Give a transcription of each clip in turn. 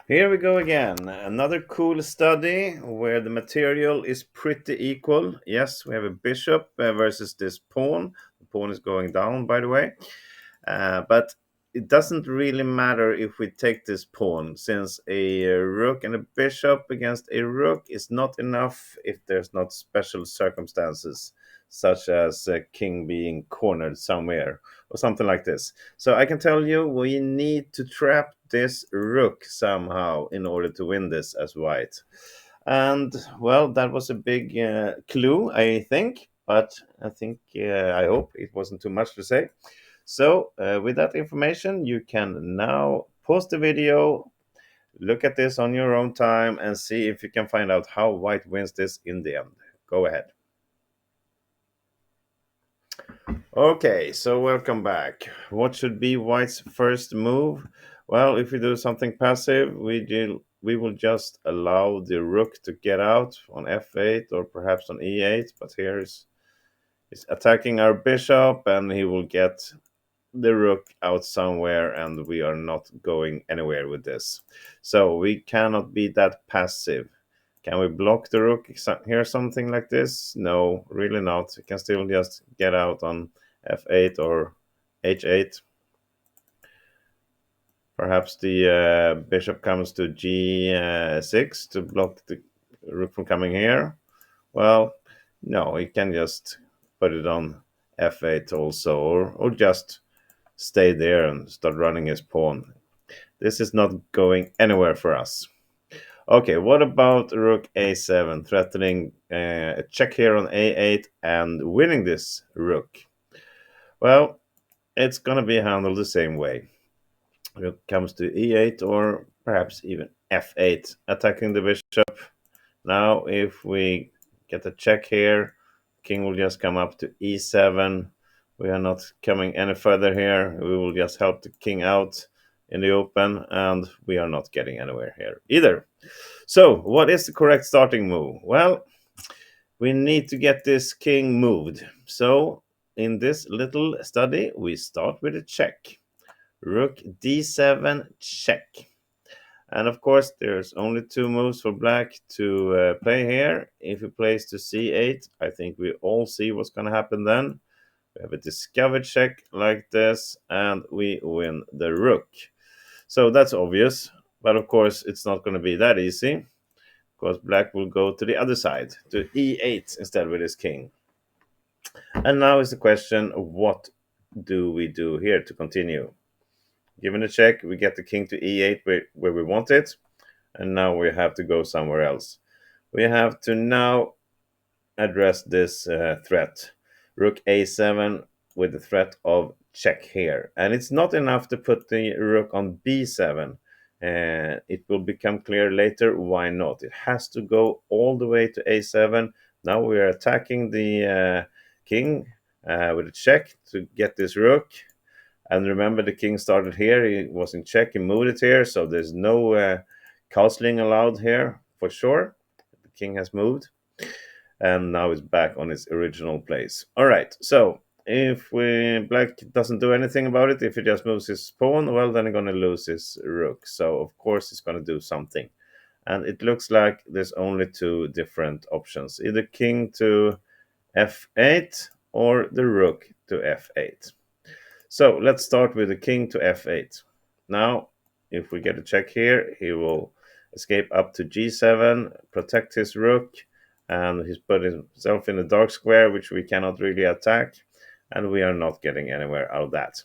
Here we go again. Another cool study where the material is pretty equal. Yes, we have a bishop versus this pawn. The pawn is going down, by the way. But it doesn't really matter if we take this pawn, since a rook and a bishop against a rook is not enough if there's not special circumstances, such as a king being cornered somewhere or something like this. So I can tell you we need to trap this rook somehow in order to win this as white. And well, that was a big clue, I think, but I hope it wasn't too much to say. So, with that information, you can now pause the video, look at this on your own time, and see if you can find out how white wins this in the end. Go ahead. Okay, so welcome back. What should be white's first move? Well, if we do something passive, we will just allow the rook to get out on f8 or perhaps on e8, but here is attacking our bishop, and he will get the rook out somewhere, and we are not going anywhere with this. So we cannot be that passive. Can we block the rook here, something like this? No, really not. We can still just get out on f8 or h8. Perhaps the bishop comes to g6 to block the rook from coming here. Well, no, he can just put it on f8 also, or just stay there and start running his pawn. This is not going anywhere for us. Okay, what about rook a7, threatening a check here on a8 and winning this rook? Well, it's going to be handled the same way. Rook comes to e8 or perhaps even f8, attacking the bishop. Now, if we get a check here, king will just come up to e7. We are not coming any further here. We will just help the king out in the open, and we are not getting anywhere here either. So, what is the correct starting move? Well, we need to get this king moved. So, in this little study, we start with a check. Rook d7 check. And of course, there's only two moves for black to play here. If he plays to c8, I think we all see what's going to happen then. We have a discovered check like this, and we win the rook. So that's obvious, but of course, it's not going to be that easy, because black will go to the other side, to e8 instead with his king. And now is the question, what do we do here to continue? Given a check, we get the king to e8 where we want it, and now we have to go somewhere else. We have to now address this threat. Rook a7 with the threat of check here. And it's not enough to put the rook on b7. It will become clear later why not. It has to go all the way to a7. Now we are attacking the king with a check to get this rook. And remember, the king started here. He was in check. He moved it here. So there's no castling allowed here for sure. The king has moved. And now it's back on its original place. All right. So if black doesn't do anything about it, if he just moves his pawn, well, then he's going to lose his rook. So, of course, he's going to do something. And it looks like there's only two different options. Either king to f8 or the rook to f8. So let's start with the king to f8. Now, if we get a check here, he will escape up to g7, protect his rook, and he's put himself in a dark square, which we cannot really attack, and we are not getting anywhere out of that.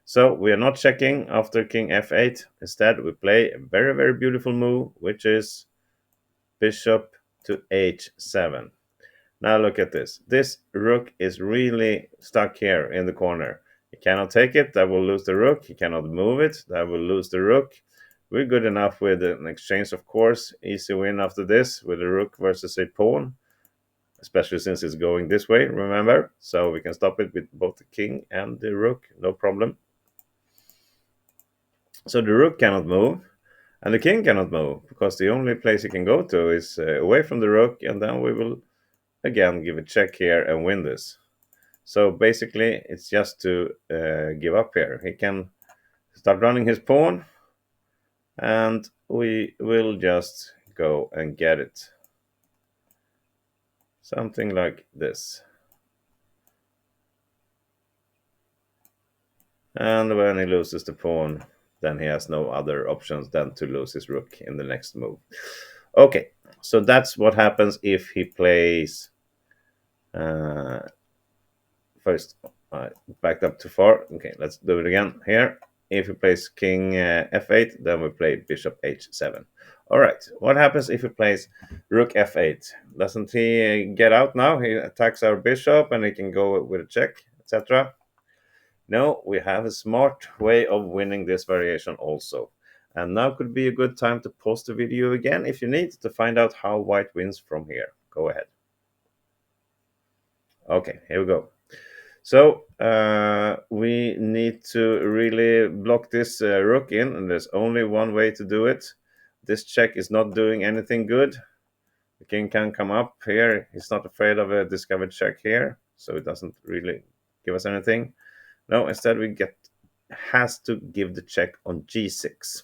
So we are not checking after king f8. Instead, we play a very, very beautiful move, which is bishop to h7. Now look at this. This rook is really stuck here in the corner. He cannot take it. That will lose the rook. He cannot move it. That will lose the rook. We're good enough with an exchange, of course. Easy win after this with a rook versus a pawn, especially since it's going this way, remember? So we can stop it with both the king and the rook, no problem. So the rook cannot move, and the king cannot move, because the only place he can go to is away from the rook, and then we will again give a check here and win this. So basically, it's just to give up here. He can start running his pawn, and we will just go and get it. Something like this. And when he loses the pawn, then he has no other options than to lose his rook in the next move. Okay, so that's what happens if he plays uh, first. I backed up too far. Okay, let's do it again here. If he plays king f8, then we play bishop h7. All right, what happens if he plays rook f8? Doesn't he get out now? He attacks our bishop and he can go with a check, etc. No, we have a smart way of winning this variation also. And now could be a good time to pause the video again if you need to find out how white wins from here. Go ahead. Okay, here we go. So we need to really block this rook in, and there's only one way to do it. This check is not doing anything good. The king can come up here. He's not afraid of a discovered check here, so it doesn't really give us anything. No, instead we has to give the check on g6.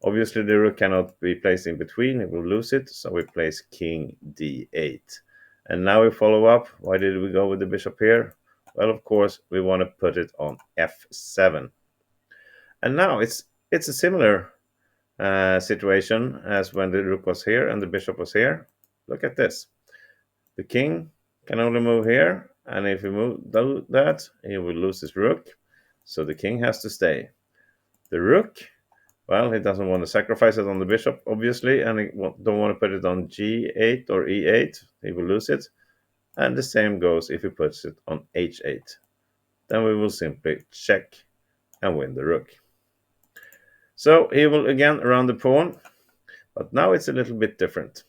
Obviously, the rook cannot be placed in between, it will lose it, so we place king d8. And now we follow up. Why did we go with the bishop here? Well, of course, we want to put it on f7. And now it's a similar situation as when the rook was here and the bishop was here. Look at this. The king can only move here, and if he do that, he will lose his rook. So the king has to stay. The rook, well, he doesn't want to sacrifice it on the bishop, obviously, and he don't want to put it on g8 or e8. He will lose it. And the same goes if he puts it on h8. Then we will simply check and win the rook. So he will again round the pawn, but now it's a little bit different.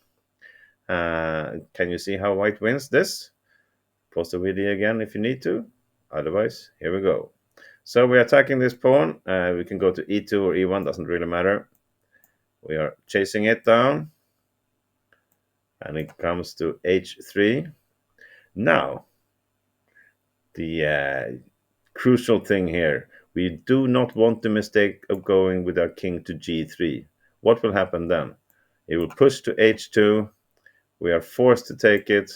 Can you see how white wins this? Pause the video again if you need to. Otherwise, here we go. So we're attacking this pawn. We can go to e2 or e1, doesn't really matter. We are chasing it down. And it comes to h3. Now, the crucial thing here. We do not want the mistake of going with our king to g3. What will happen then? It will push to h2. We are forced to take it.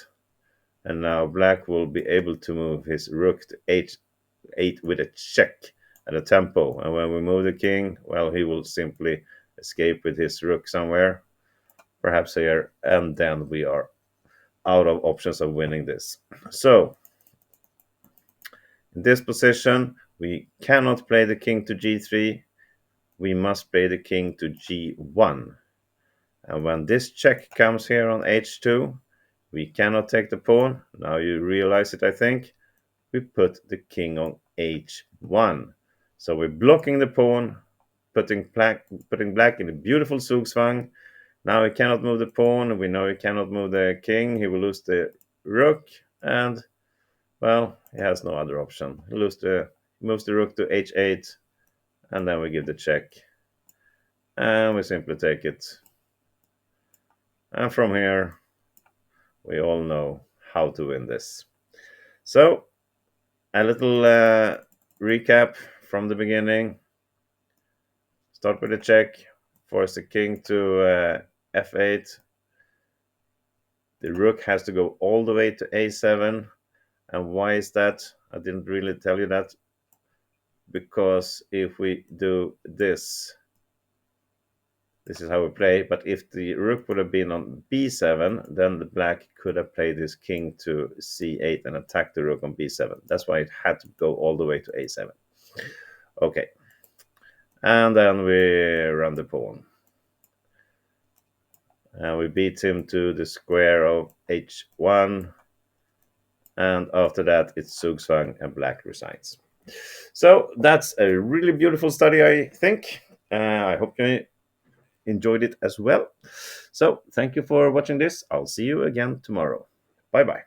And now black will be able to move his rook to h8 with a check at a tempo. And when we move the king, well, he will simply escape with his rook somewhere, perhaps here, and then we are out of options of winning this. So in this position, we cannot play the king to g3. We must play the king to g1. And when this check comes here on h2, we cannot take the pawn. Now you realize it, I think. We put the king on h1. So we're blocking the pawn, putting black in a beautiful zugzwang. Now he cannot move the pawn. We know he cannot move the king. He will lose the rook, and well, he has no other option. He moves the rook to h8, and then we give the check, and we simply take it. And from here, we all know how to win this. So a little recap from the beginning. Start with a check, force the king to f8. The rook has to go all the way to a7. And why is that? I didn't really tell you that. Because if we do this is how we play. But if the rook would have been on b7, then the black could have played his king to c8 and attacked the rook on b7. That's why it had to go all the way to a7. Okay. And then we run the pawn. And we beat him to the square of h1. And after that, it's zugzwang and black resigns. So that's a really beautiful study, I think. I hope you enjoyed it as well. So thank you for watching this. I'll see you again tomorrow. Bye bye.